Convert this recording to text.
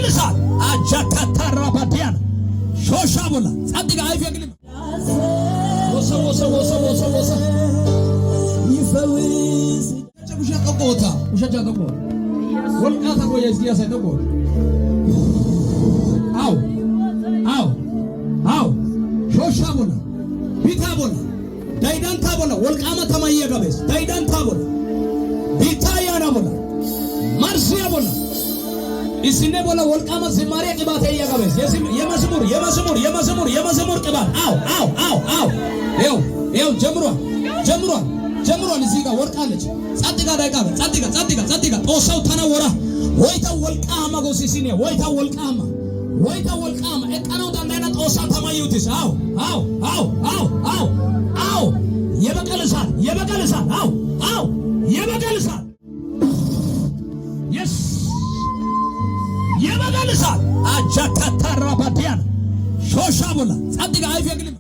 የበቀል እሳት አጃካታራ ባዲያን ሾሻቡላ ጻድቃ አይፈቅልም ወሰ ይፈውስ ውሸት ተቆ ወልቃ ተቆ የዚያ ሰተቆ አው ሾሻቡላ ቢታቡላ ዳይዳን ታቡላ ወልቃማ ተማየ ገበስ ዳይዳን ታቡላ ቢታያና ቡላ ማርሲያ ቡላ इसने बोला वोल्कामा सिमारे की बात है ये कबे ये मजमूर के बात आओ यो जमरो इसी का वोल्कालेज सातिका तो सौ थाना वरा वोइता वोल्कामा को सिसिने वोइता वोल्कामा एक कानो दांडेना तो सौ थामा यूटिस आओ ये बकल साथ आओ ये बकल साथ यस የበቀል እሳት አጃካታራ ባዲያን ሾሻቡላ ጻድቃ አይፈቅልም